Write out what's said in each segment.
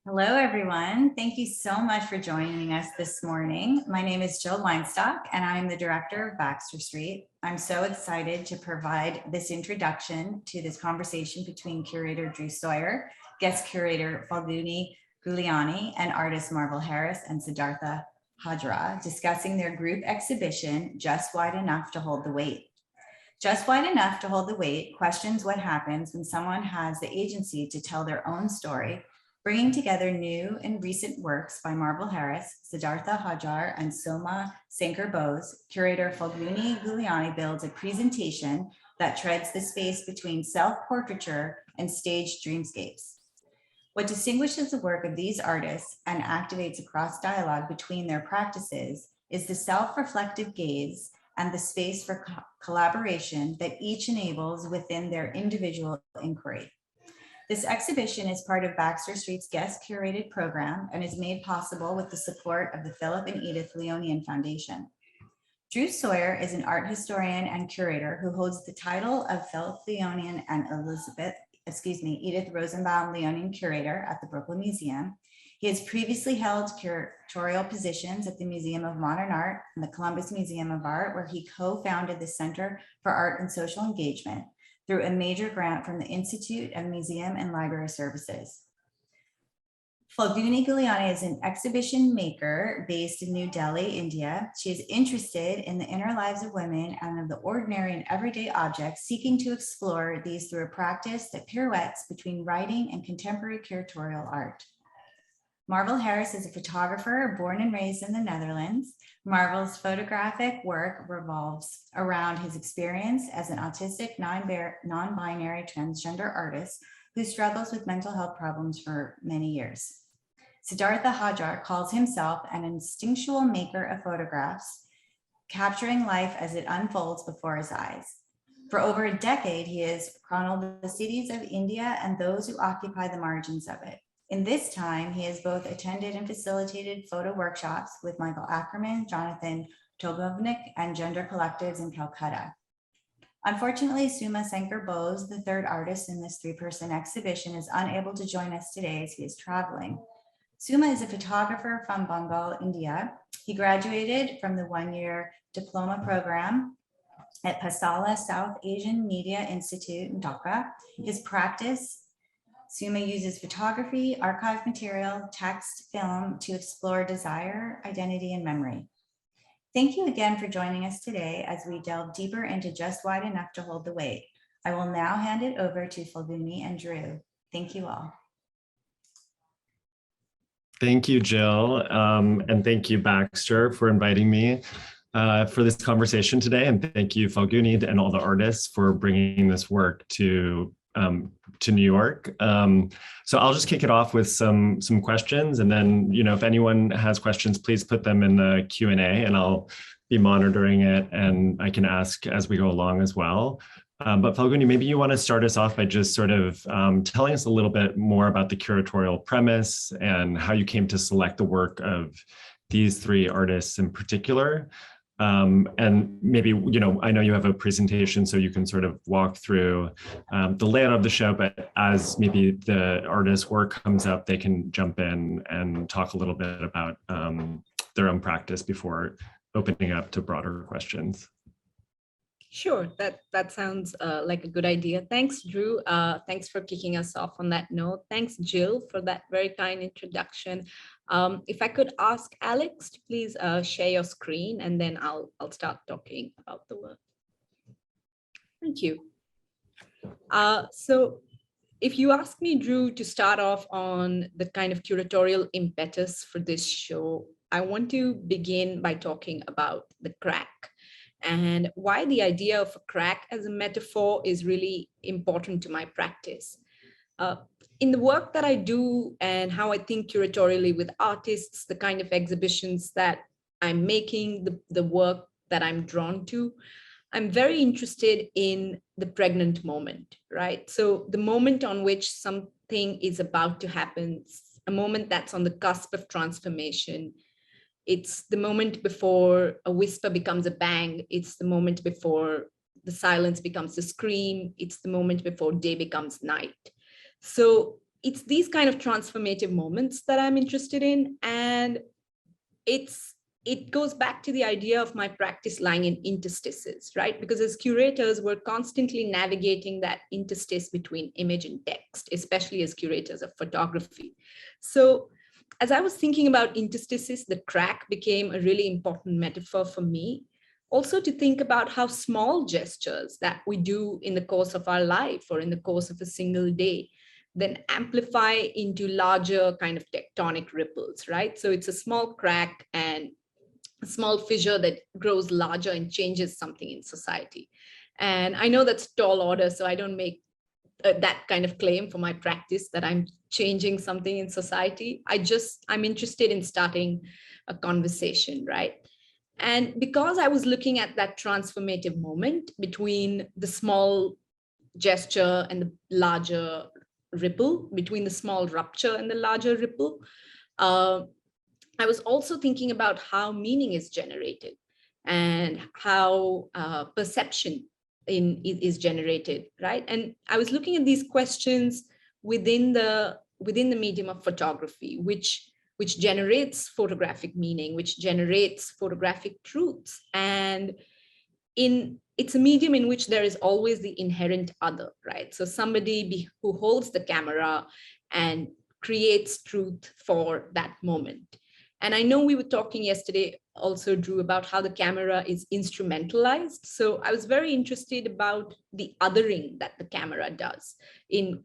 Hello, everyone. Thank you so much for joining us this morning. My name is Jill Weinstock, and I'm the director of Baxter St. I'm so excited to provide this introduction to this conversation between Curator Drew Sawyer, guest curator Phalguni Gulliani, and artists Marvel Harris and Siddhartha Hajra, discussing their group exhibition, Just Wide Enough to Hold the Weight. Just Wide Enough to Hold the Weight questions what happens when someone has the agency to tell their own story, bringing together new and recent works by Marvel Harris, Siddhartha Hajra, and Soma Sankar-Bose. Curator Phalguni Gulliani builds a presentation that treads the space between self-portraiture and staged dreamscapes. What distinguishes the work of these artists and activates a cross-dialogue between their practices is the self-reflective gaze and the space for collaboration that each enables within their individual inquiry. This exhibition is part of Baxter St's guest curated program and is made possible with the support of the Philip and Edith Leonian Foundation. Drew Sawyer is an art historian and curator who holds the title of Philip Leonian and Edith Rosenbaum Leonian Curator at the Brooklyn Museum. He has previously held curatorial positions at the Museum of Modern Art and the Columbus Museum of Art, where he co-founded the Center for Art and Social Engagement through a major grant from the Institute of Museum and Library Services. Phalguni Gulliani is an exhibition maker based in New Delhi, India. She is interested in the inner lives of women and of the ordinary and everyday objects, seeking to explore these through a practice that pirouettes between writing and contemporary curatorial art. Marvel Harris is a photographer born and raised in the Netherlands. Marvel's photographic work revolves around his experience as an autistic, non-binary transgender artist who struggles with mental health problems for many years. Siddhartha Hajra calls himself an instinctual maker of photographs, capturing life as it unfolds before his eyes. For over a decade, he has chronicled the cities of India and those who occupy the margins of it. In this time, he has both attended and facilitated photo workshops with Michael Ackerman, Jonathan Togovnik, and gender collectives in Calcutta. Unfortunately, Soma Sankar-Bose, the third artist in this three-person exhibition, is unable to join us today as he is traveling. Soma is a photographer from Bengal, India. He graduated from the one-year diploma program at Pasala South Asian Media Institute in Dhaka. His practice, Soma uses photography, archived material, text, film to explore desire, identity, and memory. Thank you again for joining us today as we delve deeper into Just Wide Enough to Hold the Weight. I will now hand it over to Phalguni and Drew. Thank you all. Thank you, Jill, and thank you, Baxter, for inviting me for this conversation today. And thank you, Phalguni, and all the artists for bringing this work to New York. So I'll just kick it off with some questions, and then, if anyone has questions, please put them in the Q&A, and I'll be monitoring it, and I can ask as we go along as well. But Phalguni, maybe you want to start us off by just sort of telling us a little bit more about the curatorial premise and how you came to select the work of these three artists in particular. And maybe, I know you have a presentation, so you can sort of walk through the layout of the show, but as maybe the artist's work comes up, they can jump in and talk a little bit about their own practice before opening up to broader questions. Sure, that sounds like a good idea. Thanks, Drew. Thanks for kicking us off on that note. Thanks, Jill, for that very kind introduction. If I could ask Alex to please share your screen, and then I'll start talking about the work. Thank you. So if you ask me, Drew, to start off on the kind of curatorial impetus for this show, I want to begin by talking about the crack, and why the idea of a crack as a metaphor is really important to my practice. In the work that I do and how I think curatorially with artists, the kind of exhibitions that I'm making, the work that I'm drawn to, I'm very interested in the pregnant moment, right? So the moment on which something is about to happen, a moment that's on the cusp of transformation. It's the moment before a whisper becomes a bang. It's the moment before the silence becomes a scream. It's the moment before day becomes night. So it's these kind of transformative moments that I'm interested in. And it goes back to the idea of my practice lying in interstices, right? Because as curators, we're constantly navigating that interstice between image and text, especially as curators of photography. So as I was thinking about interstices, the crack became a really important metaphor for me. Also to think about how small gestures that we do in the course of our life or in the course of a single day then amplify into larger kind of tectonic ripples, right? So it's a small crack and a small fissure that grows larger and changes something in society. And I know that's tall order, so I don't make that kind of claim for my practice that I'm changing something in society. I'm interested in starting a conversation, right? And because I was looking at that transformative moment between the small gesture and the larger ripple, between the small rupture and the larger ripple, I was also thinking about how meaning is generated and how perception is generated, right? And I was looking at these questions within the medium of photography, which generates photographic meaning, which generates photographic truths. And it's a medium in which there is always the inherent other, right? So somebody who holds the camera and creates truth for that moment. And I know we were talking yesterday also, Drew, about how the camera is instrumentalized. So I was very interested about the othering that the camera does in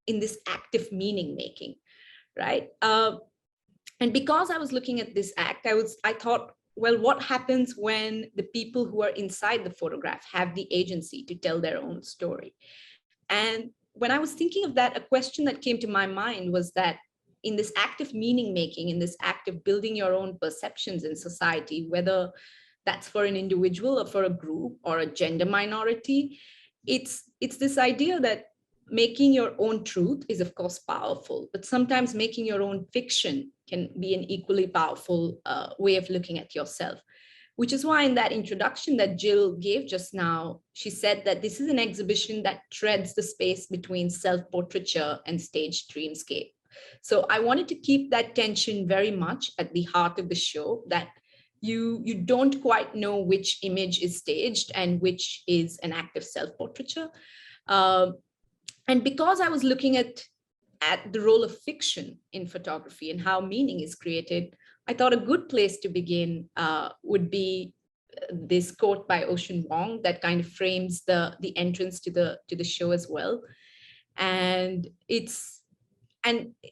this active meaning making, right? And because I was looking at this act, I thought, well, what happens when the people who are inside the photograph have the agency to tell their own story? And when I was thinking of that, a question that came to my mind was that in this active meaning making, in this act of building your own perceptions in society, whether that's for an individual or for a group or a gender minority, it's this idea that making your own truth is of course powerful, but sometimes making your own fiction can be an equally powerful way of looking at yourself. Which is why in that introduction that Jill gave just now, she said that this is an exhibition that treads the space between self-portraiture and staged dreamscape. So I wanted to keep that tension very much at the heart of the show, that you don't quite know which image is staged and which is an active self-portraiture. And because I was looking at the role of fiction in photography and how meaning is created, I thought a good place to begin would be this quote by Ocean Vuong that kind of frames the entrance to the show as well. And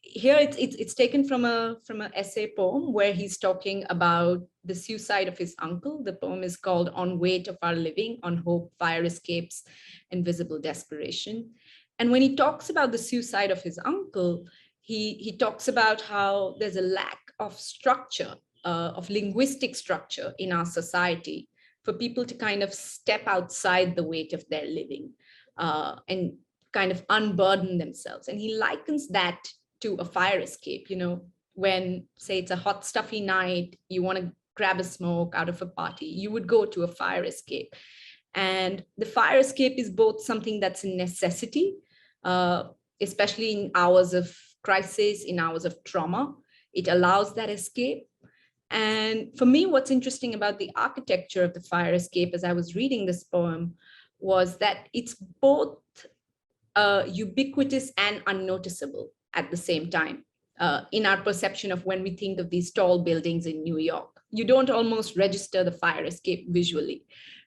here it's taken from an essay poem where he's talking about the suicide of his uncle. The poem is called On Weight of Our Living, on Hope, Fire Escapes, and Visible Desperation. And when he talks about the suicide of his uncle, he talks about how there's a lack of structure, of linguistic structure in our society for people to kind of step outside the weight of their living and kind of unburden themselves. And he likens that to a fire escape, when, say, it's a hot, stuffy night, you want to grab a smoke out of a party, you would go to a fire escape. And the fire escape is both something that's a necessity, especially in hours of crisis, in hours of trauma. It allows that escape. And for me, what's interesting about the architecture of the fire escape as I was reading this poem was that it's both ubiquitous and unnoticeable at the same time. In our perception of when we think of these tall buildings in New York, you don't almost register the fire escape visually,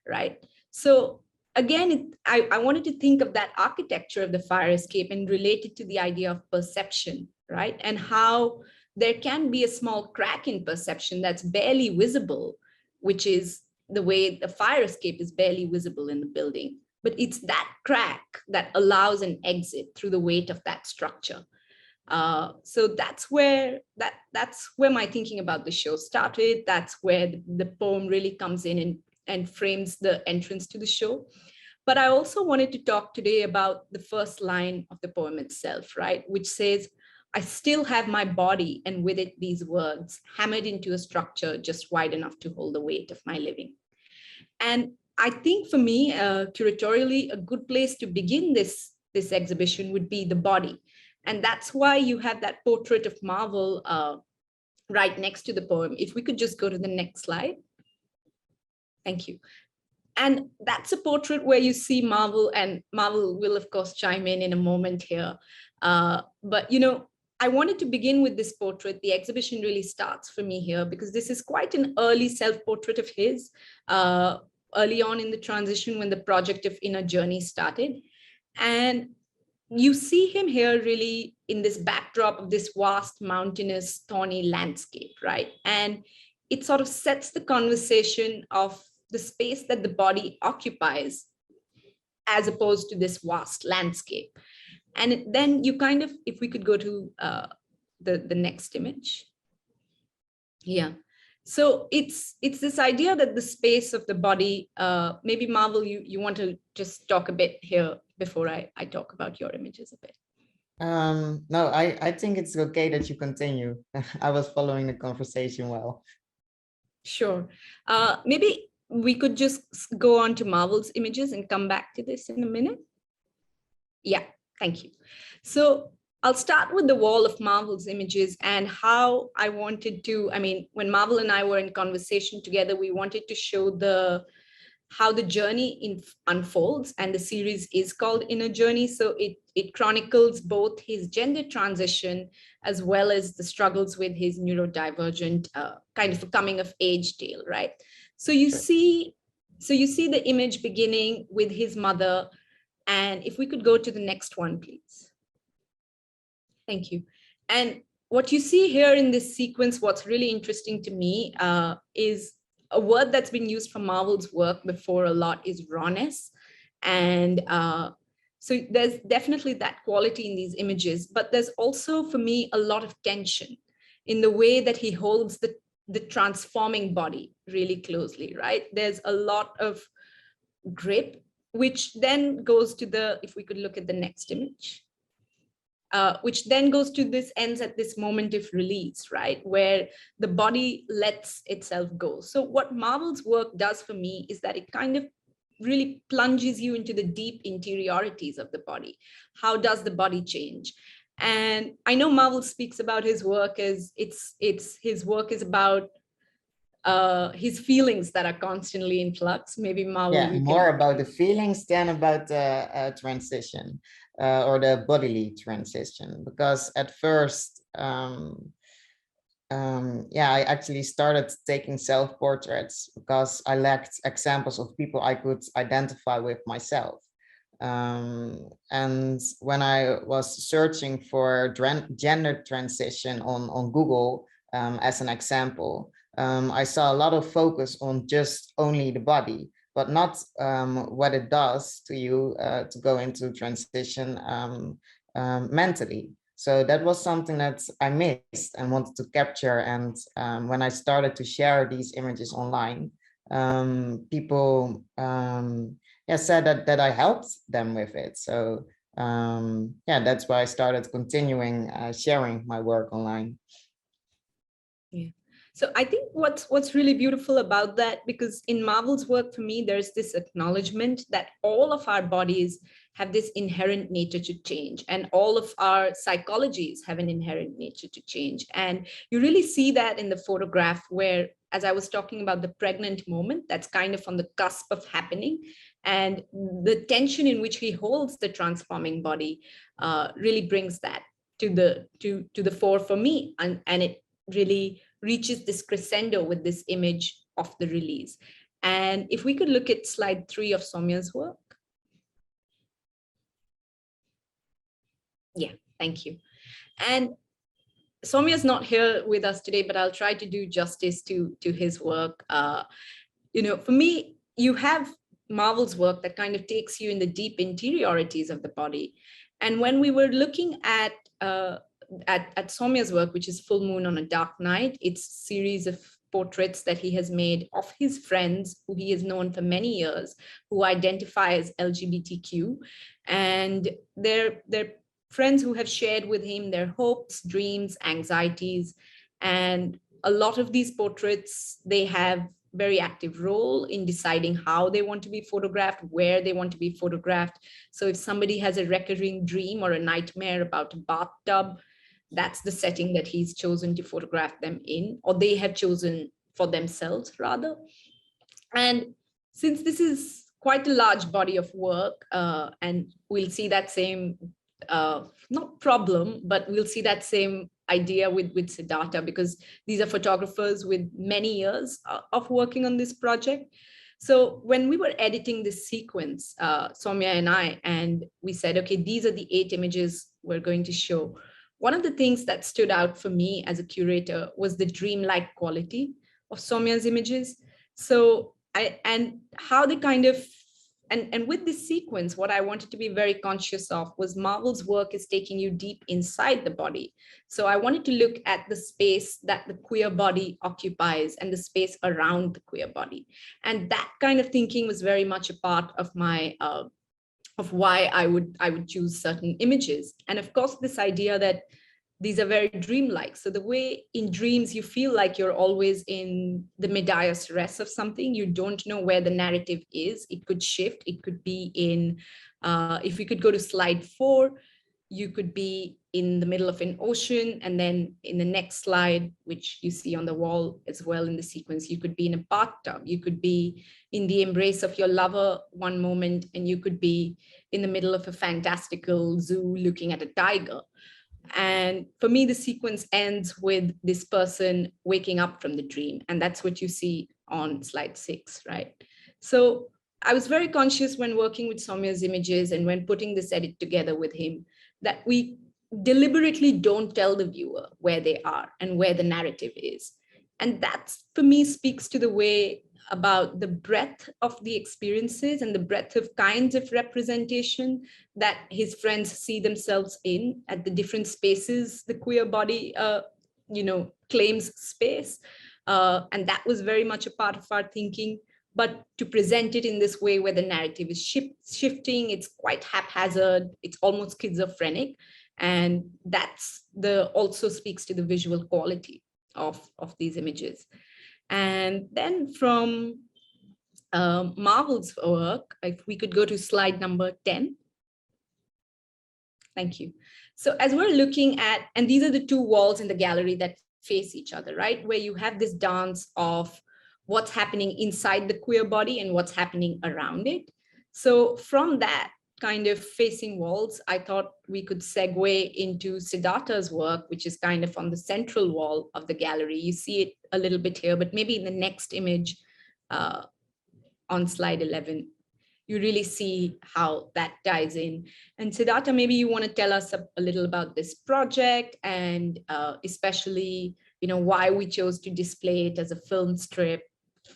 right? So again, I wanted to think of that architecture of the fire escape and relate it to the idea of perception, right? And how there can be a small crack in perception that's barely visible, which is the way the fire escape is barely visible in the building. But it's that crack that allows an exit through the weight of that structure. So that's where my thinking about the show started. That's where the poem really comes in and frames the entrance to the show. But I also wanted to talk today about the first line of the poem itself, right? Which says, I still have my body, and with it these words, hammered into a structure just wide enough to hold the weight of my living. And I think for me, curatorially, a good place to begin this exhibition would be the body. And that's why you have that portrait of Marvel right next to the poem. If we could just go to the next slide. Thank you. And that's a portrait where you see Marvel, and Marvel will of course chime in a moment here. But I wanted to begin with this portrait. The exhibition really starts for me here because this is quite an early self-portrait of his, early on in the transition when the project of Inner Journey started. And you see him here really in this backdrop of this vast, mountainous, thorny landscape, right? And it sort of sets the conversation of the space that the body occupies as opposed to this vast landscape. And then you kind of, if we could go to the next image. Yeah. So it's this idea that the space of the body, maybe Marvel, you want to just talk a bit here before I talk about your images a bit. No, I think it's okay that you continue. I was following the conversation well. Sure. Maybe we could just go on to Marvel's images and come back to this in a minute. Yeah, thank you. So I'll start with the wall of Marvel's images and how I wanted to, when Marvel and I were in conversation together, we wanted to show how the journey unfolds, and the series is called Inner Journey. So it chronicles both his gender transition as well as the struggles with his neurodivergent kind of a coming of age tale, right? So you see the image beginning with his mother. And if we could go to the next one, please. Thank you. And what you see here in this sequence, what's really interesting to me is a word that's been used for Marvel's work before a lot is rawness. And so there's definitely that quality in these images, but there's also, for me, a lot of tension in the way that he holds the transforming body really closely, right? There's a lot of grip, which then goes to if we could look at the next image, which then goes to ends at this moment of release, right? Where the body lets itself go. So what Marvel's work does for me is that it kind of really plunges you into the deep interiorities of the body. How does the body change? And I know Marvel speaks about his work as his work is about his feelings that are constantly in flux. Maybe Marvel. Yeah, more about the feelings than about the transition or the bodily transition. Because at first, I actually started taking self-portraits because I lacked examples of people I could identify with myself. And when I was searching for gender transition on Google as an example, I saw a lot of focus on just only the body, but not what it does to you to go into transition mentally. So that was something that I missed and wanted to capture. And when I started to share these images online, people said that I helped them with it. So that's why I started continuing sharing my work online. Yeah. So I think what's really beautiful about that, because in Marvel's work, for me, there's this acknowledgement that all of our bodies have this inherent nature to change, and all of our psychologies have an inherent nature to change. And you really see that in the photograph where, as I was talking about the pregnant moment, that's kind of on the cusp of happening. And the tension in which he holds the transforming body really brings that to the fore for me. And it really reaches this crescendo with this image of the release. And if we could look at slide 3 of Soumya's work. Yeah, thank you. And Soumya's not here with us today, but I'll try to do justice to his work. For me, you have Marvel's work that kind of takes you in the deep interiorities of the body. And when we were looking at Soumya's work, which is Full Moon on a Dark Night, it's a series of portraits that he has made of his friends who he has known for many years, who identify as LGBTQ. And they're friends who have shared with him their hopes, dreams, anxieties. And a lot of these portraits, they have very active role in deciding how they want to be photographed, where they want to be photographed. So if somebody has a recurring dream or a nightmare about a bathtub, that's the setting that he's chosen to photograph them in, or they have chosen for themselves rather. And since this is quite a large body of work, and we'll see that same, not problem, but we'll see that same idea with Siddhartha, because these are photographers with many years of working on this project. So when we were editing this sequence, Soumya and I, and we said, okay, these are the 8 images we're going to show. One of the things that stood out for me as a curator was the dreamlike quality of Soumya's images. So and how they kind of, and with this sequence, what I wanted to be very conscious of was Marvel's work is taking you deep inside the body. So I wanted to look at the space that the queer body occupies and the space around the queer body. And that kind of thinking was very much a part of my, of why I would choose certain images. And of course, this idea that these are very dreamlike. So the way in dreams, you feel like you're always in the medias res of something. You don't know where the narrative is. It could shift. It could be in, if we could go to slide 4, you could be in the middle of an ocean. And then in the next slide, which you see on the wall as well in the sequence, you could be in a bathtub. You could be in the embrace of your lover one moment, and you could be in the middle of a fantastical zoo looking at a tiger. And for me, the sequence ends with this person waking up from the dream. And that's what you see on slide 6, right? So I was very conscious when working with Soumya's images and when putting this edit together with him, that we deliberately don't tell the viewer where they are and where the narrative is. And that, for me, speaks to the way about the breadth of the experiences and the breadth of kinds of representation that his friends see themselves in at the different spaces the queer body, claims space. And that was very much a part of our thinking. But to present it in this way where the narrative is shifting, it's quite haphazard, it's almost schizophrenic. And that's also speaks to the visual quality of these images. And then from Marvel's work, if we could go to slide number 10. Thank you. So as we're looking at, and these are the 2 walls in the gallery that face each other, right? Where you have this dance of what's happening inside the queer body and what's happening around it. So from that kind of facing walls, I thought we could segue into Siddhartha's work, which is kind of on the central wall of the gallery. You see it a little bit here, but maybe in the next image on slide 11, you really see how that ties in. And Siddhartha, maybe you want to tell us a little about this project and especially, why we chose to display it as a film strip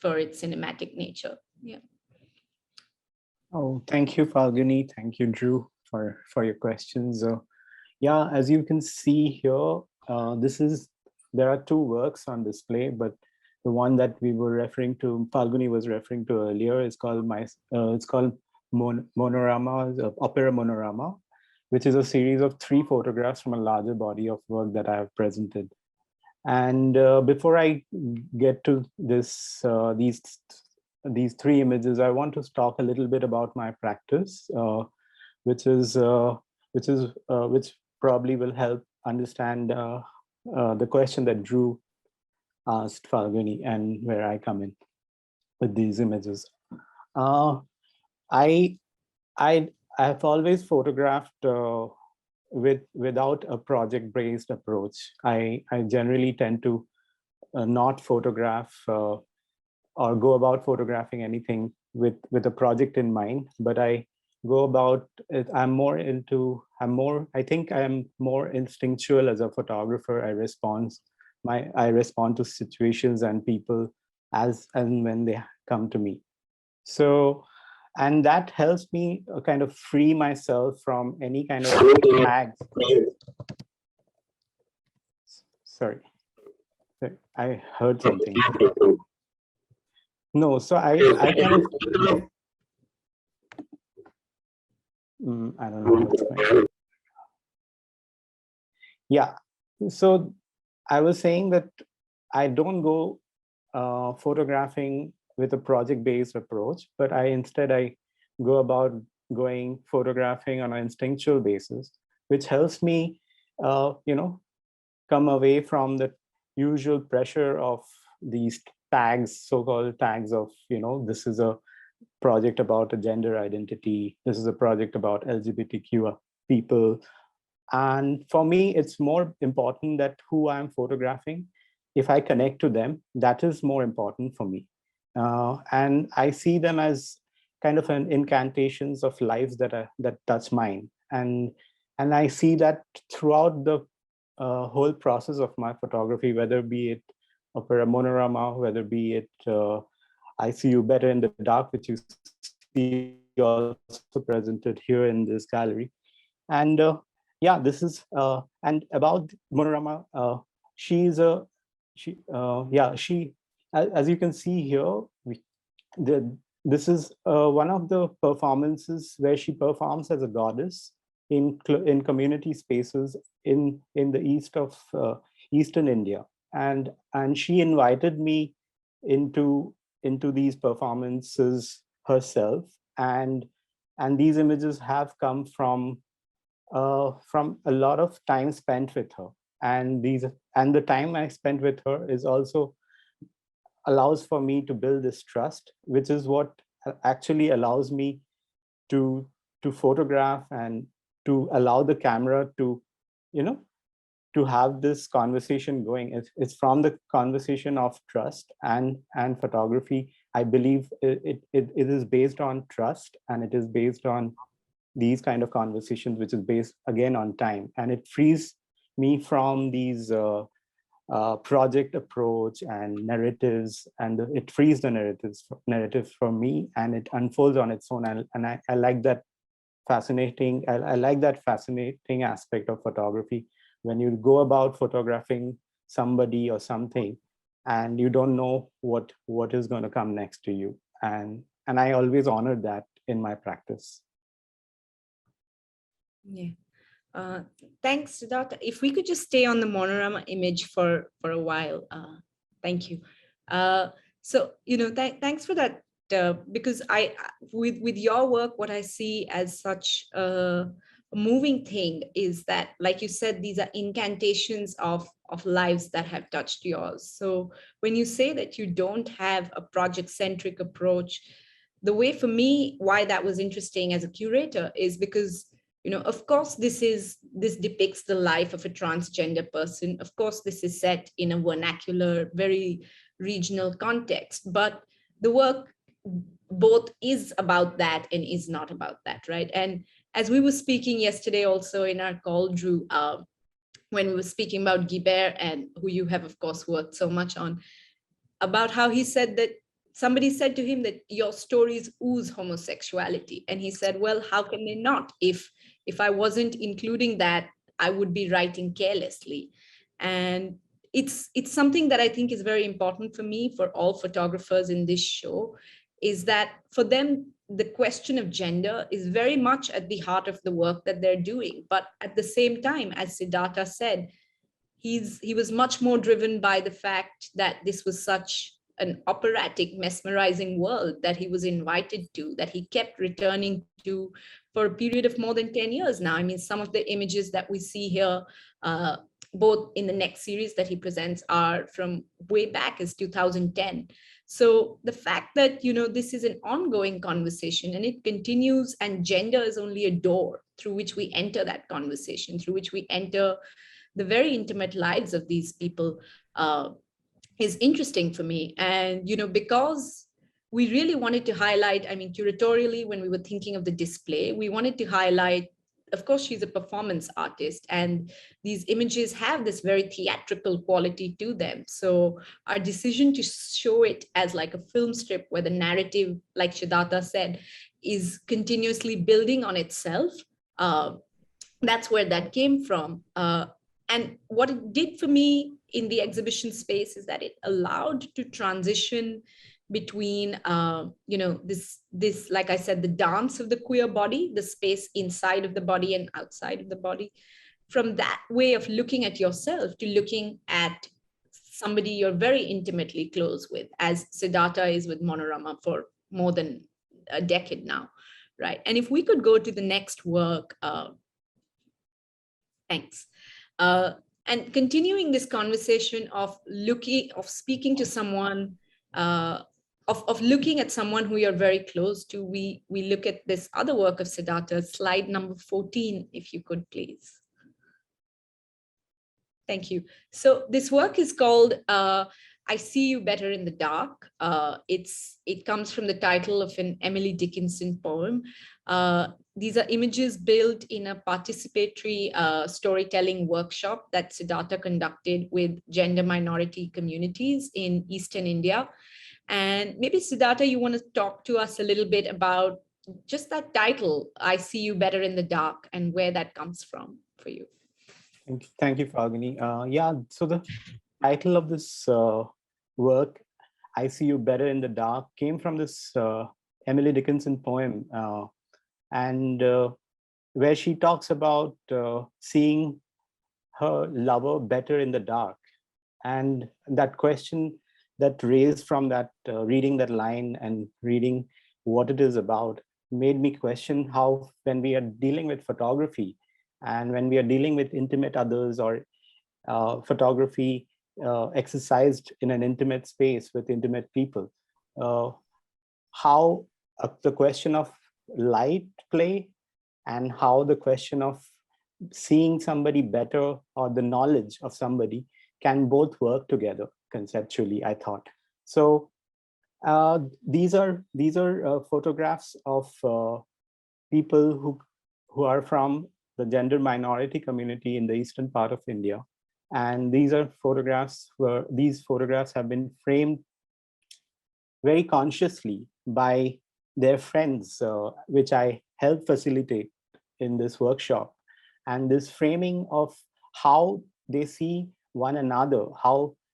for its cinematic nature. Yeah. Oh, thank you, Phalguni. Thank you, Drew, for your questions. Yeah, as you can see here, there are 2 works on display, but the one that we were referring to, Phalguni was referring to earlier, is called Monorama, Opera Monorama, which is a series of 3 photographs from a larger body of work that I have presented. And before I get to this, these 3 images, I want to talk a little bit about my practice, which probably will help understand the question that Drew asked Phalguni and where I come in with these images. I have always photographed without a project-based approach. I generally tend to not photograph or go about photographing anything with a project in mind, but I go about it. I think I am more instinctual as a photographer. I respond to situations and people as and when they come to me. So, and that helps me kind of free myself from any kind of tags. Sorry, I heard something. No, so I kind of, I don't know what's going on. Yeah, so I was saying that I don't go photographing with a project-based approach, but instead I go about photographing on an instinctual basis, which helps me, come away from the usual pressure of these tags, so-called tags of, this is a project about a gender identity, this is a project about LGBTQ people. And for me, it's more important that who I'm photographing, if I connect to them, that is more important for me. And I see them as kind of an incantations of lives that touch mine. And I see that throughout the whole process of my photography, whether be it opera monorama, whether be it I See You Better in the Dark, which you see also presented here in this gallery. And yeah, this is, and about Monorama, as you can see here, this is one of the performances where she performs as a goddess in community spaces in the east of Eastern India. And she invited me into these performances herself. And these images have come from a lot of time spent with her. And the time I spent with her is also allows for me to build this trust, which is what actually allows me to photograph and to allow the camera to, to have this conversation going. It's from the conversation of trust and photography. I believe it is based on trust, and it is based on these kind of conversations, which is based again on time. And it frees me from these project approach and narratives, and it frees the narratives for me, and it unfolds on its own. And I like that fascinating. I like that fascinating aspect of photography, when you go about photographing somebody or something, and you don't know what is going to come next to you. And I always honor that in my practice. Yeah. Thanks, Siddhartha. If we could just stay on the monorama image for a while. Thank you. So, thanks for that, because with your work, what I see as such a moving thing is that, like you said, these are incantations of lives that have touched yours. So when you say that you don't have a project-centric approach, the way for me, why that was interesting as a curator is because, of course, this depicts the life of a transgender person. Of course, this is set in a vernacular, very regional context, but the work both is about that and is not about that, right? And as we were speaking yesterday also in our call, Drew, when we were speaking about Guibert, and who you have, of course, worked so much on, about how he said that somebody said to him that your stories ooze homosexuality. And he said, well, how can they not? If I wasn't including that, I would be writing carelessly. And it's something that I think is very important for me, for all photographers in this show, is that for them, the question of gender is very much at the heart of the work that they're doing. But at the same time, as Siddhartha said, he was much more driven by the fact that this was such an operatic, mesmerizing world that he was invited to, that he kept returning to for a period of more than 10 years now. I mean, some of the images that we see here, both in the next series that he presents, are from way back as 2010. So the fact that, this is an ongoing conversation and it continues, and gender is only a door through which we enter that conversation, through which we enter the very intimate lives of these people, is interesting for me. And, because we really wanted to highlight, I mean, curatorially, when we were thinking of the display, we wanted to highlight, of course, she's a performance artist, and these images have this very theatrical quality to them. So our decision to show it as like a film strip, where the narrative, like Siddhartha said, is continuously building on itself, that's where that came from. And what it did for me in the exhibition space is that it allowed to transition between, this, like I said, the dance of the queer body, the space inside of the body and outside of the body, from that way of looking at yourself to looking at somebody you're very intimately close with, as Siddhartha is with Monorama for more than a decade now, right? And if we could go to the next work, thanks. And continuing this conversation of speaking to someone, of looking at someone who you're very close to, we look at this other work of Siddhartha, slide number 14, if you could please. Thank you. So this work is called I See You Better in the Dark. It comes from the title of an Emily Dickinson poem. These are images built in a participatory storytelling workshop that Siddhartha conducted with gender minority communities in Eastern India. And maybe Siddhartha, you want to talk to us a little bit about just that title, I See You Better in the Dark, and where that comes from for you. Thank you, Phalguni. Yeah, so the title of this work, I See You Better in the Dark, came from this Emily Dickinson poem, and where she talks about seeing her lover better in the dark. And that question that raised from that, reading that line and reading what it is about, made me question how, when we are dealing with photography, and when we are dealing with intimate others, or photography exercised in an intimate space with intimate people, how the question of light play and how the question of seeing somebody better or the knowledge of somebody can both work together conceptually, I thought. So these are photographs of people who are from the gender minority community in the eastern part of India. And these are photographs where these photographs have been framed very consciously by their friends, which I helped facilitate in this workshop. And this framing of how they see one another,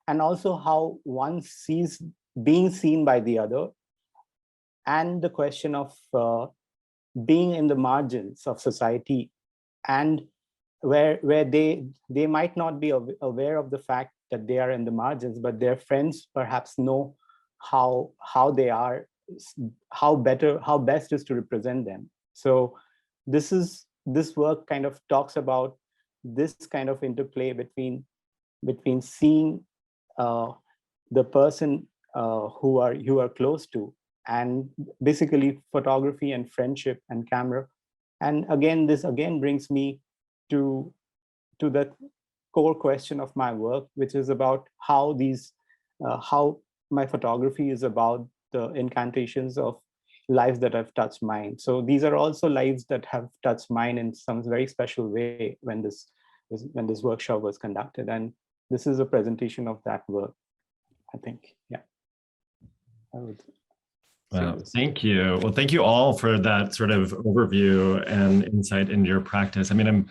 and also how one sees being seen by the other, and the question of being in the margins of society, and where they might not be aware of the fact that they are in the margins, but their friends perhaps know how they are, how best is to represent them. So this work kind of talks about this kind of interplay between seeing the person who are close to, and basically photography and friendship and camera. And again, this brings me to the core question of my work, which is about how my photography is about the incantations of lives that have touched mine. So these are also lives that have touched mine in some very special way when this workshop was conducted. And this is a presentation of that work, I think. Yeah. Wow, thank you. Well, thank you all for that sort of overview and insight into your practice. I mean,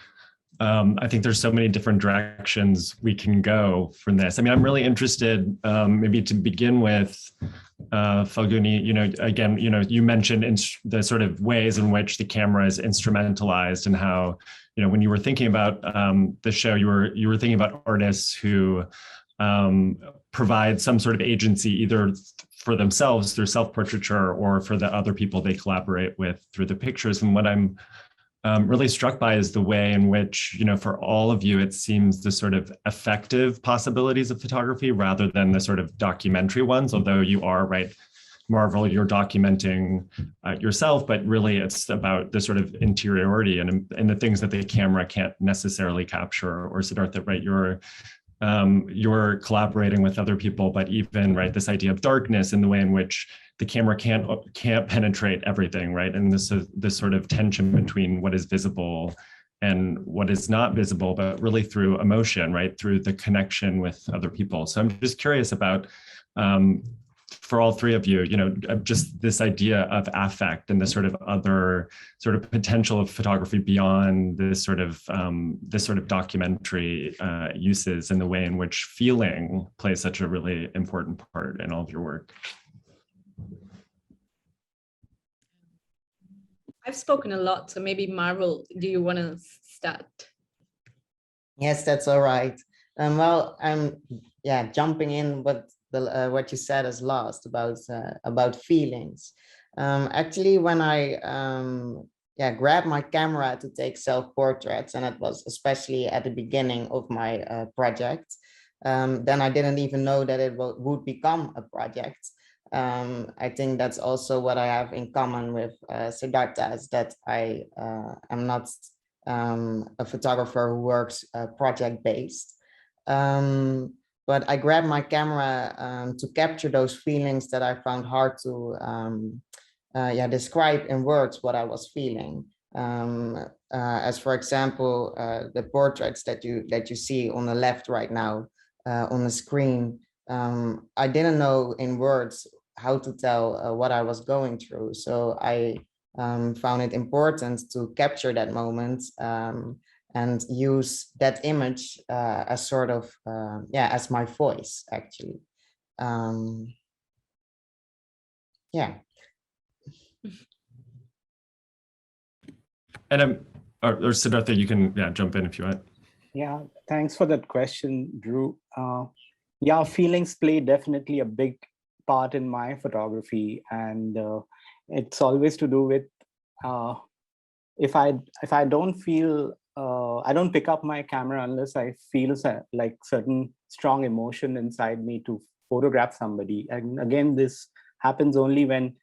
I think there's so many different directions we can go from this. I mean, I'm really interested, maybe to begin with, Phalguni, again, you mentioned the sort of ways in which the camera is instrumentalized, and how, when you were thinking about the show, you were thinking about artists who provide some sort of agency, either for themselves through self-portraiture or for the other people they collaborate with through the pictures. And what I'm really struck by is the way in which, for all of you, it seems the sort of effective possibilities of photography rather than the sort of documentary ones, although you are, right, Marvel, you're documenting yourself, but really it's about the sort of interiority and the things that the camera can't necessarily capture. Or Siddhartha, right, you're collaborating with other people, but even, right, this idea of darkness and the way in which the camera can't penetrate everything, right? And this sort of tension between what is visible and what is not visible, but really through emotion, right? Through the connection with other people. So I'm just curious about, for all three of you, just this idea of affect and the sort of other sort of potential of photography beyond this sort of documentary uses, and the way in which feeling plays such a really important part in all of your work. I've spoken a lot, so maybe Marvel, do you want to start? Yes, that's all right. Well, I'm jumping in what you said as last about feelings. Actually, when I grabbed my camera to take self-portraits, and it was especially at the beginning of my project, then I didn't even know that it would become a project. I think that's also what I have in common with Siddhartha, is that I am not a photographer who works project-based. But I grabbed my camera to capture those feelings that I found hard to describe in words what I was feeling. As for example, the portraits that you see on the left right now on the screen, I didn't know in words how to tell what I was going through. So I found it important to capture that moment and use that image as sort of, as my voice, actually. Yeah. And or Siddhartha, you can jump in if you want. Yeah, thanks for that question, Drew. Yeah, feelings play definitely a big part in my photography, and it's always to do with if I don't feel I don't pick up my camera unless I feel like certain strong emotion inside me to photograph somebody. And again, this happens only when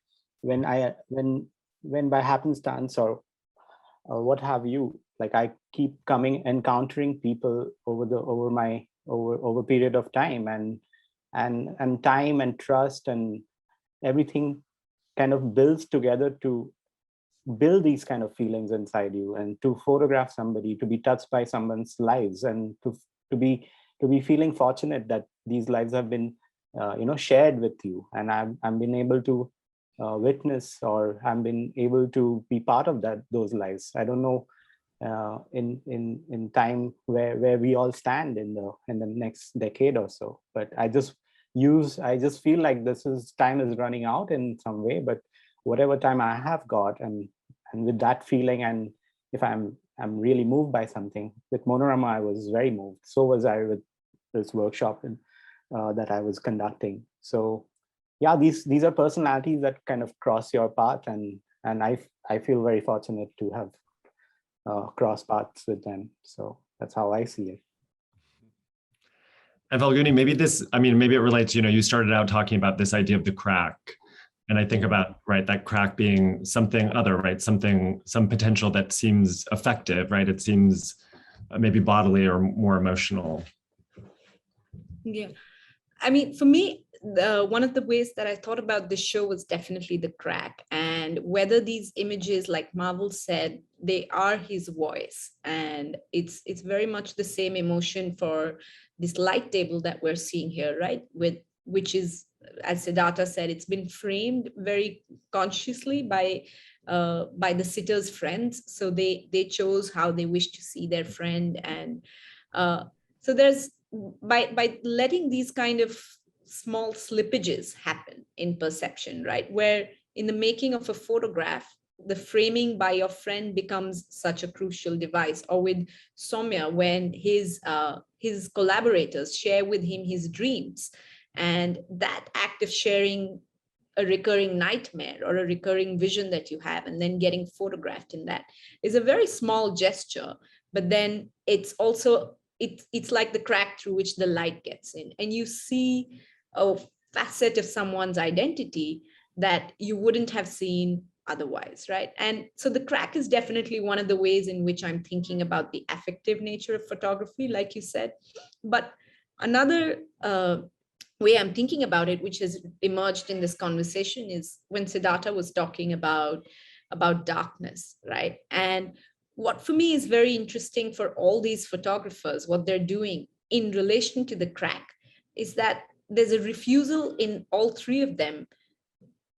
by happenstance or what have you, like I keep encountering people over period of time, and time and trust and everything kind of builds together to build these kind of feelings inside you, and to photograph somebody, to be touched by someone's lives, and to be feeling fortunate that these lives have been shared with you, and I've been able to witness, or I've been able to be part of those lives. I don't know in time where we all stand in the next decade or so, but I just feel like time is running out in some way, but whatever time I have got, and with that feeling, and if I'm really moved by something. With Monorama, I was very moved. So was I with this workshop that I was conducting. So yeah, these are personalities that kind of cross your path, and I feel very fortunate to have cross paths with them. So that's how I see it. And Phalguni, maybe it relates, you started out talking about this idea of the crack. And I think about, right, that crack being something other, right? Some potential that seems effective, right? It seems maybe bodily or more emotional. Yeah. I mean, for me, one of the ways that I thought about this show was definitely the crack, and whether these images, like Marvel said, they are his voice. And it's very much the same emotion for this light table that we're seeing here, right? Which is, as Siddhartha said, it's been framed very consciously by the sitter's friends. So they chose how they wish to see their friend. And so there's, by letting these kind of small slippages happen in perception, right? Where in the making of a photograph, the framing by your friend becomes such a crucial device. Or with Soumya, when his collaborators share with him his dreams, and that act of sharing a recurring nightmare or a recurring vision that you have, and then getting photographed in that, is a very small gesture. But then it's also, it's like the crack through which the light gets in, and you see a facet of someone's identity that you wouldn't have seen otherwise, right? And so the crack is definitely one of the ways in which I'm thinking about the affective nature of photography, like you said. But another way I'm thinking about it, which has emerged in this conversation, is when Siddhartha was talking about darkness, right? And what for me is very interesting for all these photographers, what they're doing in relation to the crack, is that there's a refusal in all three of them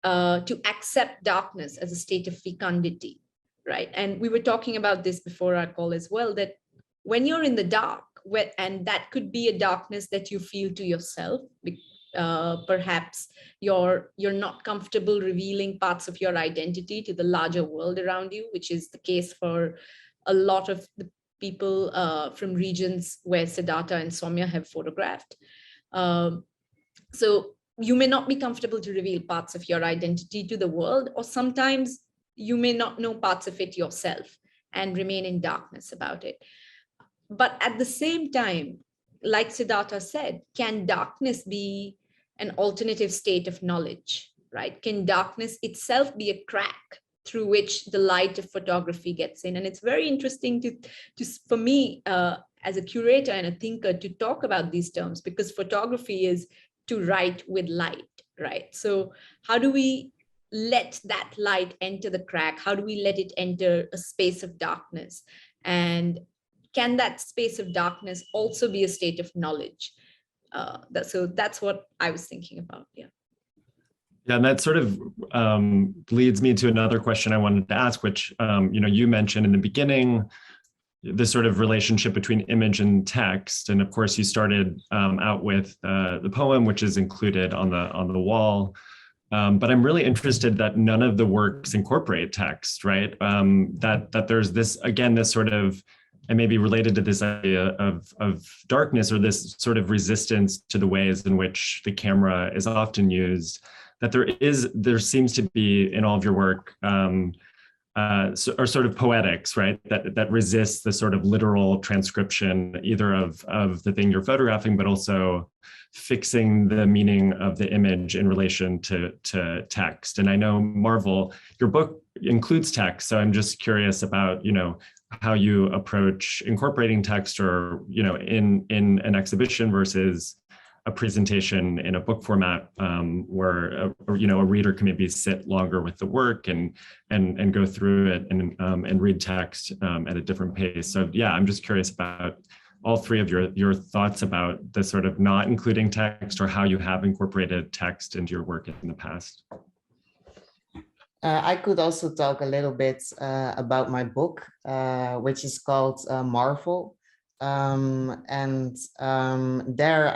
to accept darkness as a state of fecundity, right? And we were talking about this before our call as well, that when you're in the dark, and that could be a darkness that you feel to yourself, perhaps you're not comfortable revealing parts of your identity to the larger world around you, which is the case for a lot of people from regions where Siddhartha and Soumya have photographed. So you may not be comfortable to reveal parts of your identity to the world, or sometimes you may not know parts of it yourself and remain in darkness about it. But at the same time, like Siddhartha said, can darkness be an alternative state of knowledge, right? Can darkness itself be a crack through which the light of photography gets in? And it's very interesting for me, as a curator and a thinker, to talk about these terms, because photography is to write with light, right? So how do we let that light enter the crack? How do we let it enter a space of darkness? And can that space of darkness also be a state of knowledge? So that's what I was thinking about. Yeah. Yeah, and that sort of leads me to another question I wanted to ask, which you mentioned in the beginning, the sort of relationship between image and text. And of course, you started out with the poem, which is included on the wall. But I'm really interested that none of the works incorporate text, right? That there's this, again, this sort of, and maybe related to this idea of darkness, or this sort of resistance to the ways in which the camera is often used, that there seems to be in all of your work, or sort of poetics, right? That resists the sort of literal transcription, either of the thing you're photographing, but also fixing the meaning of the image in relation to text. And I know, Marvel, your book includes text, so I'm just curious about, how you approach incorporating text, or, in an exhibition versus a presentation in a book format, where a reader can maybe sit longer with the work and go through it and read text at a different pace. So yeah, I'm just curious about all three of your thoughts about the sort of not including text, or how you have incorporated text into your work in the past. I could also talk a little bit about my book, which is called Marvel. There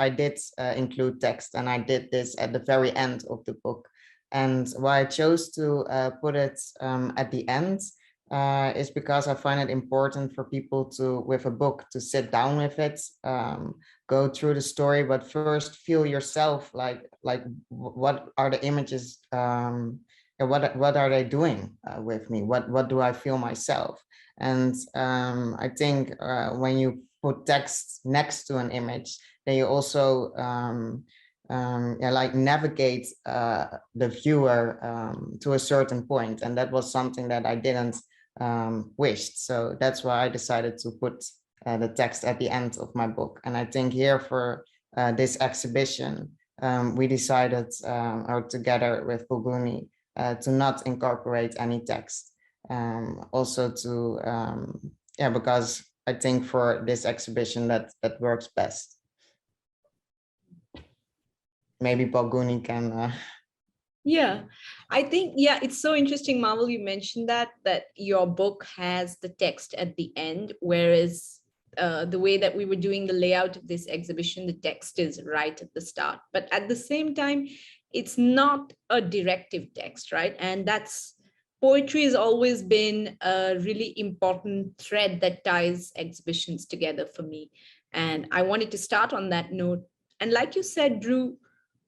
I did include text, and I did this at the very end of the book. And why I chose to put it at the end is because I find it important for people with a book, to sit down with it, go through the story, but first feel yourself, like what are the images, what are they doing with me? What do I feel myself? And I think when you put text next to an image, then you also navigate the viewer to a certain point. And that was something that I didn't wish. So that's why I decided to put the text at the end of my book. And I think here for this exhibition, we decided, or together with Phalguni, to not incorporate any text. Also to, because I think for this exhibition that works best. Maybe Phalguni can. Yeah, I think, it's so interesting, Marvel, you mentioned that your book has the text at the end, whereas the way that we were doing the layout of this exhibition, the text is right at the start. But at the same time, it's not a directive text, right? And poetry has always been a really important thread that ties exhibitions together for me. And I wanted to start on that note. And like you said, Drew,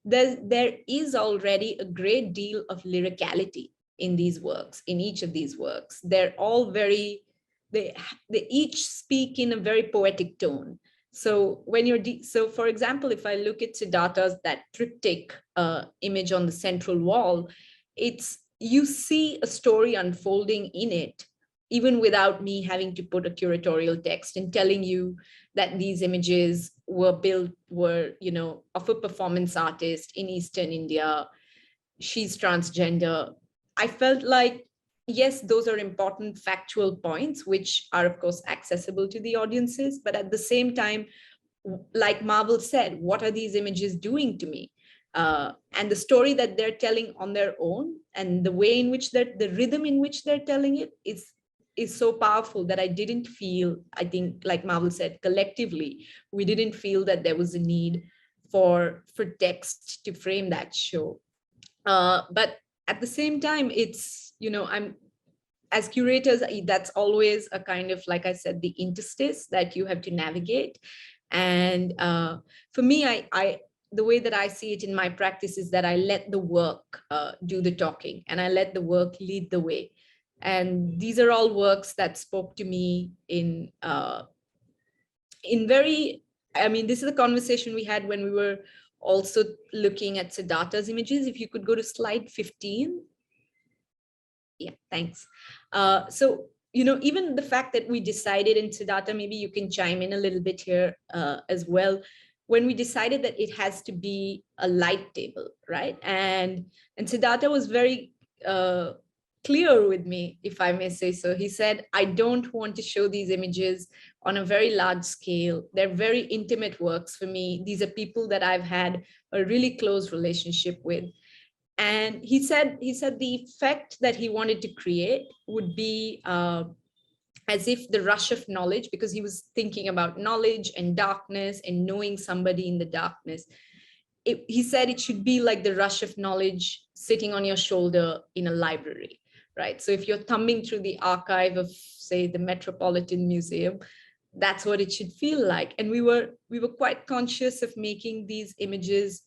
there is already a great deal of lyricality in these works, in each of these works. They're all they each speak in a very poetic tone. So so for example, if I look at Siddhartha's, that triptych image on the central wall, you see a story unfolding in it, even without me having to put a curatorial text and telling you that these images were of a performance artist in Eastern India. She's transgender. I felt like, yes, those are important factual points, which are, of course, accessible to the audiences. But at the same time, like Marvel said, what are these images doing to me? And the story that they're telling on their own, and the way in which the rhythm in which they're telling it is so powerful that I didn't feel, I think, like Marvel said, collectively, we didn't feel that there was a need for text to frame that show. But at the same time, it's, as curators, that's always a kind of, like I said, the interstice that you have to navigate. And for me, the way that I see it in my practice is that I let the work do the talking, and I let the work lead the way. And these are all works that spoke to me in very, I mean, this is a conversation we had when we were also looking at Siddhartha's images. If you could go to slide 15. Yeah, thanks. So, even the fact that we decided, in Siddhartha, maybe you can chime in a little bit here as well, when we decided that it has to be a light table, right? And Siddhartha was very clear with me, if I may say so. He said, I don't want to show these images on a very large scale. They're very intimate works for me. These are people that I've had a really close relationship with. And he said the effect that he wanted to create would be as if the rush of knowledge, because he was thinking about knowledge and darkness and knowing somebody in the darkness. He said it should be like the rush of knowledge sitting on your shoulder in a library, right? So if you're thumbing through the archive of, say, the Metropolitan Museum, that's what it should feel like. And we were quite conscious of making these images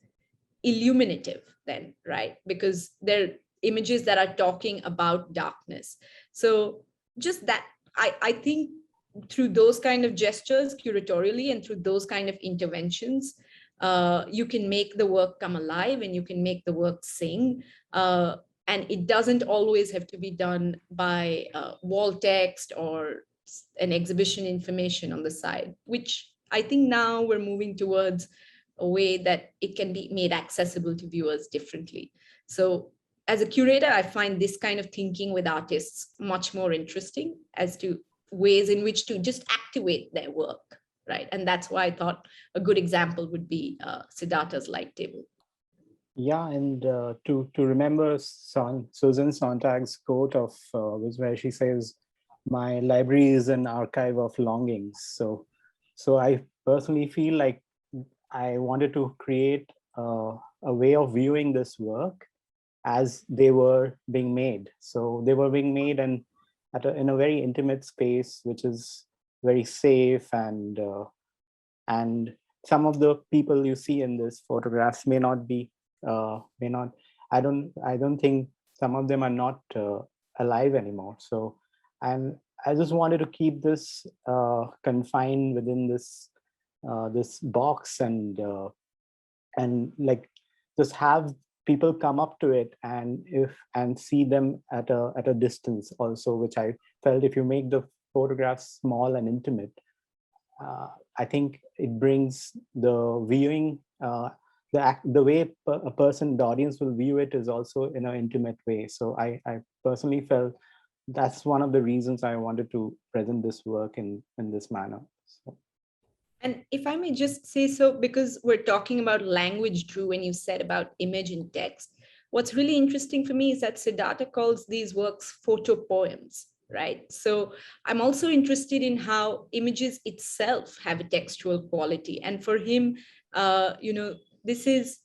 illuminative then, right? Because they're images that are talking about darkness. So just that, I think through those kind of gestures curatorially and through those kind of interventions, you can make the work come alive and you can make the work sing. And it doesn't always have to be done by wall text or an exhibition information on the side, which I think now we're moving towards a way that it can be made accessible to viewers differently. So as a curator, I find this kind of thinking with artists much more interesting as to ways in which to just activate their work, right? And that's why I thought a good example would be Siddhartha's light table. Yeah, and to remember Susan Sontag's quote of where she says, "My library is an archive of longings." So I personally feel like I wanted to create a way of viewing this work as they were being made. So they were being made and in a very intimate space, which is very safe, and some of the people you see in this photographs may not. I don't think some of them are not alive anymore. So I just wanted to keep this confined within this box and like just have people come up to it and see them at a distance also, which I felt if you make the photographs small and intimate, I think it brings the viewing, the way a person, the audience will view it is also in an intimate way. So I personally felt that's one of the reasons I wanted to present this work in this manner. So. And if I may just say so, because we're talking about language, Drew, when you said about image and text, what's really interesting for me is that Siddhartha calls these works photo poems, right? So I'm also interested in how images itself have a textual quality. And for him, this is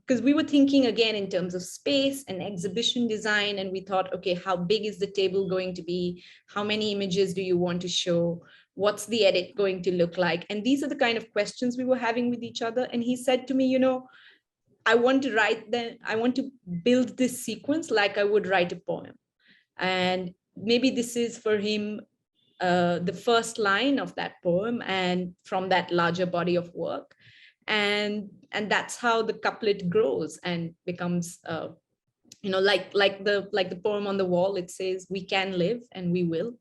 because we were thinking again in terms of space and exhibition design, and we thought, okay, how big is the table going to be? How many images do you want to show? What's the edit going to look like? And these are the kind of questions we were having with each other. And he said to me, I want to build this sequence like I would write a poem. And maybe this is for him the first line of that poem and from that larger body of work. And that's how the couplet grows and becomes like the poem on the wall. It says, we can live and we will.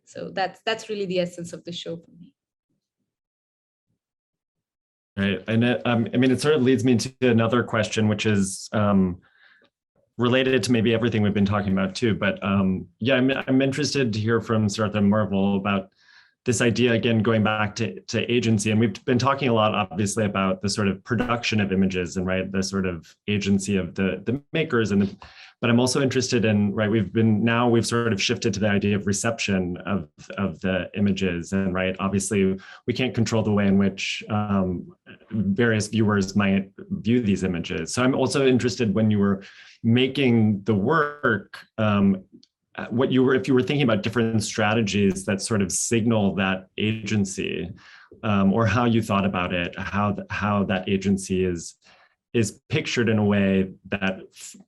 So that's really the essence of the show for me. Right. And it sort of leads me to another question, which is related to maybe everything we've been talking about too. But I'm interested to hear from Siddhartha and Marvel about this idea, again, going back to agency. And we've been talking a lot, obviously, about the sort of production of images and, right, the sort of agency of the makers. But I'm also interested in, right, we've sort of shifted to the idea of reception of the images. And, right, obviously, we can't control the way in which various viewers might view these images. So I'm also interested, when you were making the work, if you were thinking about different strategies that sort of signal that agency, or how you thought about it, how that agency is pictured in a way that,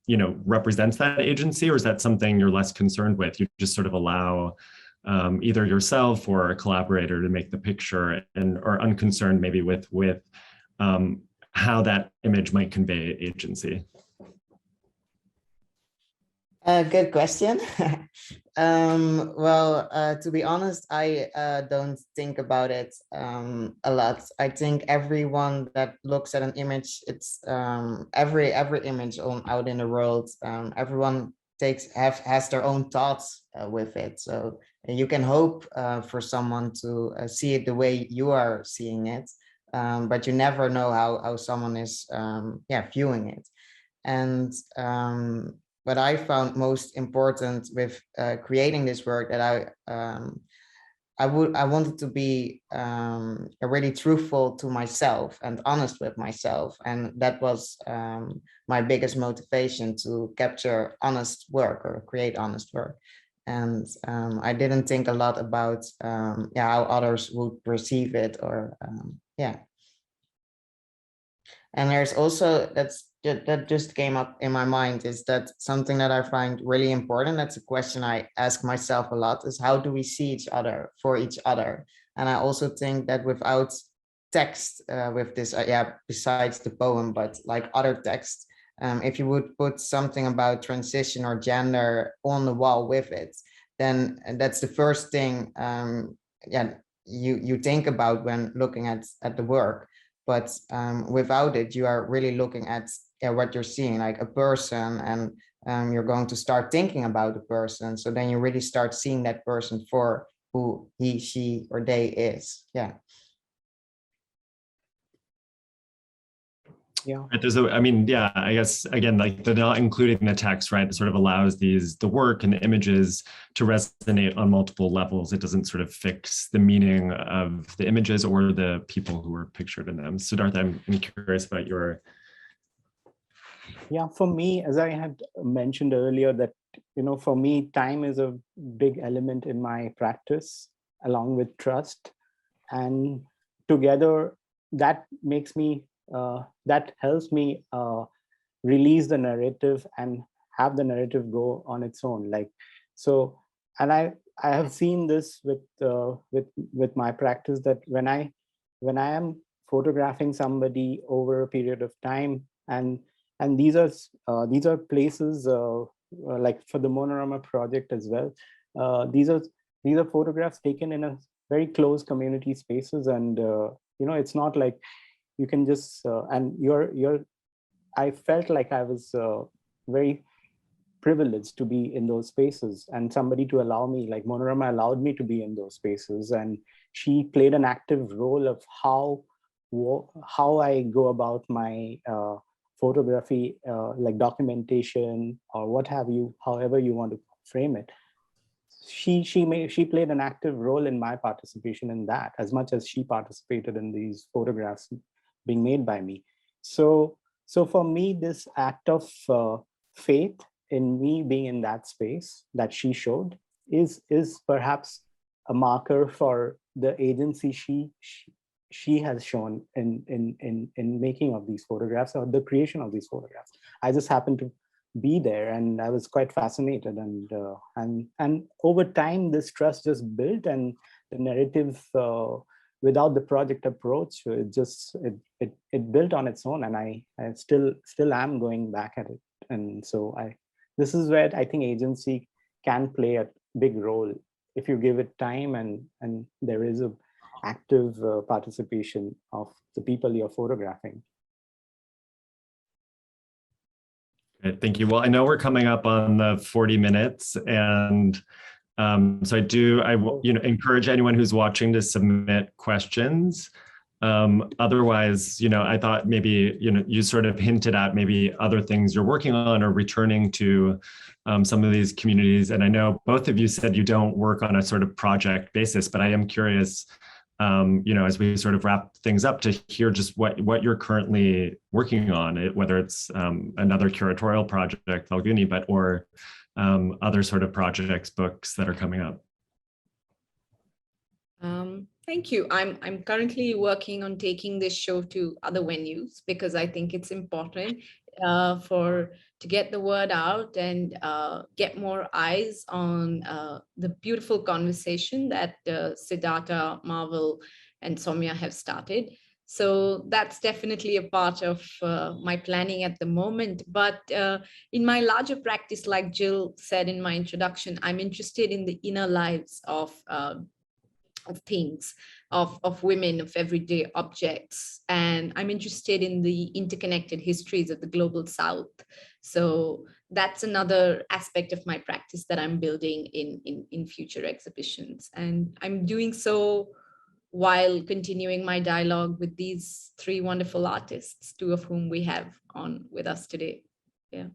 you know, represents that agency, or is that something you're less concerned with? You just sort of allow either yourself or a collaborator to make the picture, and are unconcerned maybe with how that image might convey agency? Good question. To be honest, I don't think about it a lot. I think everyone that looks at an image, it's every image out in the world, everyone has their own thoughts with it. So you can hope for someone to see it the way you are seeing it, but you never know how someone is viewing it. And what I found most important with creating this work, that I wanted to be really truthful to myself and honest with myself, and that was my biggest motivation, to capture honest work or create honest work. And I didn't think a lot about how others would perceive it, or And there's also, that just came up in my mind, is that something that I find really important. That's a question I ask myself a lot, is how do we see each other for each other? And I also think that without text, with this, besides the poem, but like other text, if you would put something about transition or gender on the wall with it, then that's the first thing you think about when looking at the work. But without it, you are really looking at what you're seeing, like a person, and you're going to start thinking about the person. So then you really start seeing that person for who he, she, or they is. Yeah. Yeah. I guess, again, like the not including the text, right, it sort of allows the work and the images to resonate on multiple levels. It doesn't sort of fix the meaning of the images or the people who are pictured in them. Siddhartha, I'm curious about your... Yeah, for me, as I had mentioned earlier, that, you know, for me, time is a big element in my practice, along with trust. And together, that makes me that helps me release the narrative and have the narrative go on its own. Like, so, and I have seen this with my practice, that when I am photographing somebody over a period of time, and these are places like for the Monorama project as well. These are photographs taken in a very close community spaces, and you know, it's not like you can just I felt like I was very privileged to be in those spaces, and somebody to allow me, like Monorama allowed me to be in those spaces, and she played an active role of how I go about my photography, like documentation or what have you, however you want to frame it. She played an active role in my participation in that, as much as she participated in these photographs being made by me. So for me, this act of faith in me being in that space that she showed is perhaps a marker for the agency she has shown in making of these photographs, or the creation of these photographs. I just happened to be there, and I was quite fascinated, and over time this trust just built, and the narrative without the project approach, it built on its own, and I still am going back at it. And so this is where I think agency can play a big role if you give it time, and there is a active participation of the people you're photographing. Great, thank you. Well, I know we're coming up on the 40 minutes, and so I will, you know, encourage anyone who's watching to submit questions. Otherwise, you know, I thought maybe, you know, you sort of hinted at maybe other things you're working on or returning to some of these communities. And I know both of you said you don't work on a sort of project basis, but I am curious, you know, as we sort of wrap things up, to hear just what you're currently working on, whether it's another curatorial project, Phalguni, or other sort of projects, books that are coming up? Thank you. I'm currently working on taking this show to other venues because I think it's important to get the word out and get more eyes on the beautiful conversation that Siddhartha, Marvel, and Soumya have started. So that's definitely a part of my planning at the moment. But in my larger practice, like Jill said in my introduction, I'm interested in the inner lives of things, of women, of everyday objects. And I'm interested in the interconnected histories of the global South. So that's another aspect of my practice that I'm building in future exhibitions. And I'm doing so while continuing my dialogue with these three wonderful artists, two of whom we have on with us today. Yeah.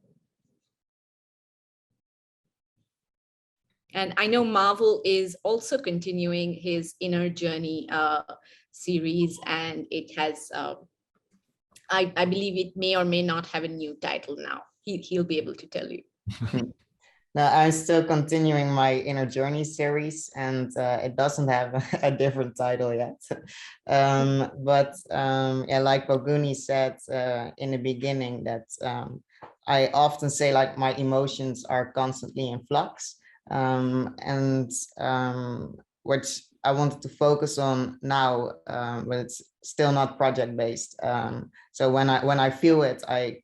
And I know Marvel is also continuing his Inner Journey series, and it has, I believe it may or may not have a new title now. He'll be able to tell you. Now, I'm still continuing my Inner Journey series, and it doesn't have a different title yet. But yeah, like Phalguni said in the beginning, that I often say like my emotions are constantly in flux. Which I wanted to focus on now, but it's still not project based. So when I feel it, I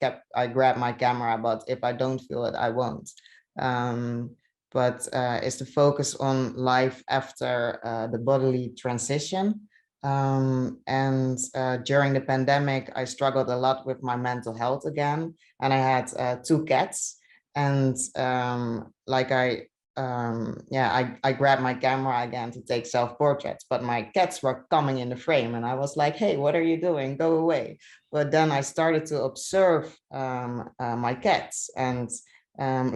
grab my camera, but if I don't feel it, I won't. But it's to focus on life after the bodily transition. During the pandemic, I struggled a lot with my mental health again, and I had 2 cats, and like I grabbed my camera again to take self-portraits, but my cats were coming in the frame, and I was like, hey, what are you doing? Go away. But then I started to observe my cats and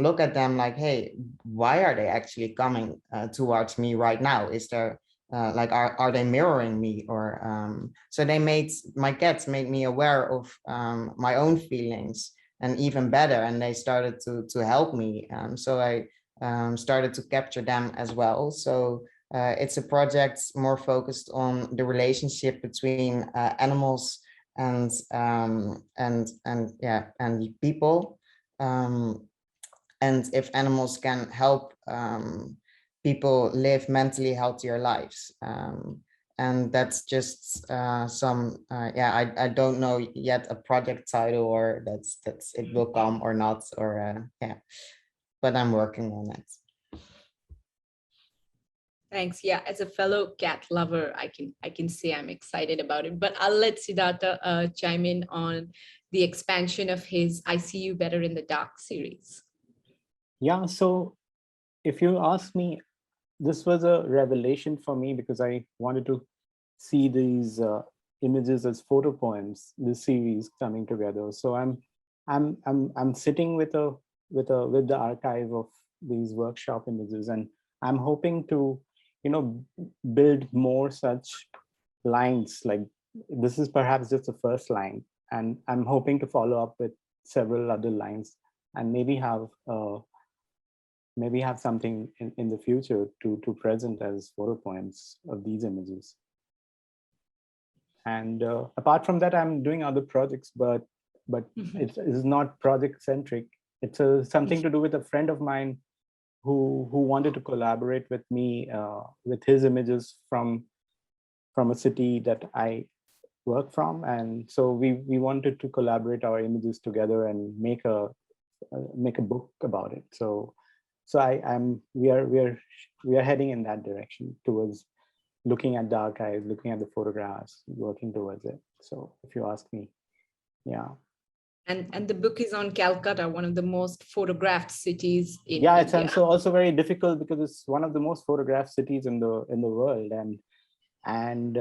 look at them like, hey, why are they actually coming towards me right now? Is there like, are they mirroring me? Or so my cats made me aware of my own feelings, and even better, and they started to help me. So I started to capture them as well. So it's a project more focused on the relationship between animals and people, and if animals can help people live mentally healthier lives. And that's just I don't know yet a project title, or that's it will come or not, or but I'm working on it. Thanks. Yeah, as a fellow cat lover, I can say I'm excited about it. But I'll let Siddhartha chime in on the expansion of his I See You Better in the Dark series. Yeah, so if you ask me, this was a revelation for me because I wanted to see these images as photo poems, this series coming together. So I'm sitting with the archive of these workshop images, and I'm hoping to, build more such lines. Like, this is perhaps just the first line, and I'm hoping to follow up with several other lines, and maybe have something in the future to present as photo poems of these images. And apart from that, I'm doing other projects, but it is not project centric. It's something to do with a friend of mine who wanted to collaborate with me with his images from a city that I work from, and so we wanted to collaborate our images together and make a book about it. So we are heading in that direction, towards looking at the archives, looking at the photographs, working towards it. So if you ask me, yeah. And the book is on Calcutta, one of the most photographed cities in India. It's also very difficult because it's one of the most photographed cities in the world, and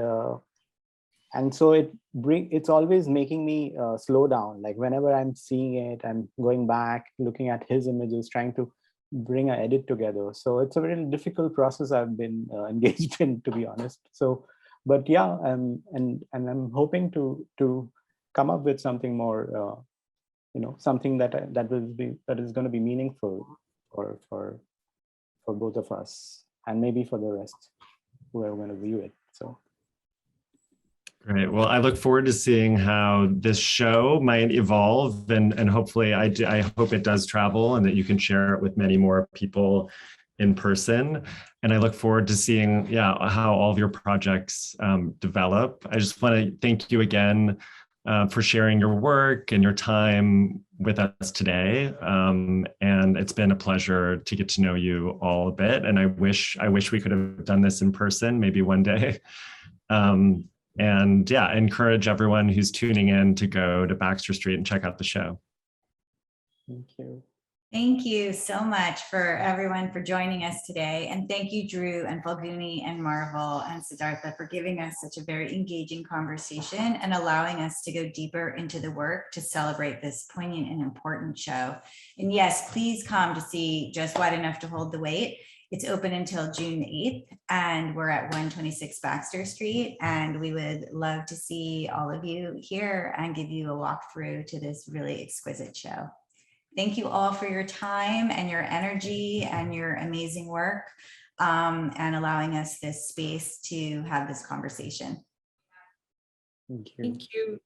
so it's always making me slow down. Like, whenever I'm seeing it, I'm going back, looking at his images, trying to bring an edit together. So it's a very difficult process I've been engaged in, to be honest. So, but yeah, and I'm hoping to come up with something more, something that is going to be meaningful for both of us, and maybe for the rest who are going to view it. So. Great. Well, I look forward to seeing how this show might evolve, and hopefully I hope it does travel and that you can share it with many more people in person. And I look forward to seeing, how all of your projects develop. I just want to thank you again for sharing your work and your time with us today. And it's been a pleasure to get to know you all a bit. And I wish we could have done this in person, maybe one day. And encourage everyone who's tuning in to go to Baxter Street and check out the show. Thank you. Thank you so much for everyone for joining us today. And thank you, Drew and Phalguni and Marvel and Siddhartha, for giving us such a very engaging conversation and allowing us to go deeper into the work to celebrate this poignant and important show. And yes, please come to see Just Wide Enough to Hold the Weight. It's open until June 8th, and we're at 126 Baxter Street, and we would love to see all of you here and give you a walkthrough to this really exquisite show. Thank you all for your time and your energy and your amazing work, and allowing us this space to have this conversation. Thank you. Thank you.